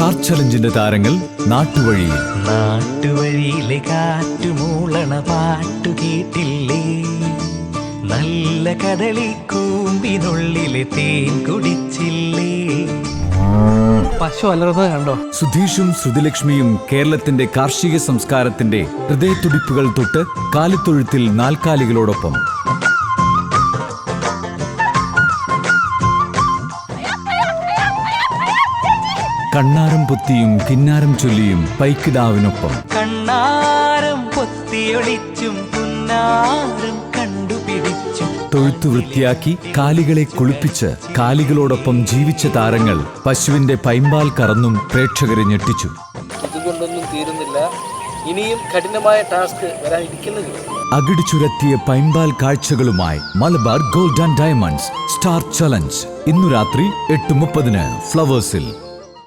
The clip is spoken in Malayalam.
സ്റ്റാർ ചലഞ്ചിന്റെ താരങ്ങൾ നാട്ടുവഴിയിലെ കാറ്റുമൂളണ പാട്ടു കേട്ടില്ലേ, നല്ല കദളി കൂമ്പിനുള്ളിലെ തേൻ കുടിച്ചില്ലേ. പശു അലറുന്നത് കണ്ടോ? സുധീഷും ശ്രുതിലക്ഷ്മിയും കേരളത്തിന്റെ കാർഷിക സംസ്കാരത്തിന്റെ ഹൃദയത്തുടിപ്പുകൾ തൊട്ട് കാലിത്തൊഴുത്തിൽ നാൽക്കാലികളോടൊപ്പം. കണ്ണാരം പൊത്തിയും കിന്നാരം ചൊല്ലിയും പൈക്കിടാവിനൊപ്പം. കണ്ണാരം പൊത്തിയൊളിച്ചും പുന്നാരം കണ്ടുപിടിച്ചും തൊഴുത്തു വൃത്തിയാക്കി കാലികളെ കുളിപ്പിച്ച് കാലികളോടൊപ്പം ജീവിച്ച താരങ്ങൾ പശുവിന്റെ പൈമ്പാൽ കറന്നും പ്രേക്ഷകരെ ഞെട്ടിച്ചു. ഇതുകൊണ്ടൊന്നും തീരുന്നില്ല, ഇനിയും കഠിനമായ ടാസ്ക് വരാനിരിക്കുന്നത്. അകിടിച്ചുരത്തിയ പൈമ്പാൽ കാഴ്ചകളുമായി Malabar gold and diamonds star challenge ഇന്നു രാത്രി 8:30 ഫ്ലവേഴ്സിൽ.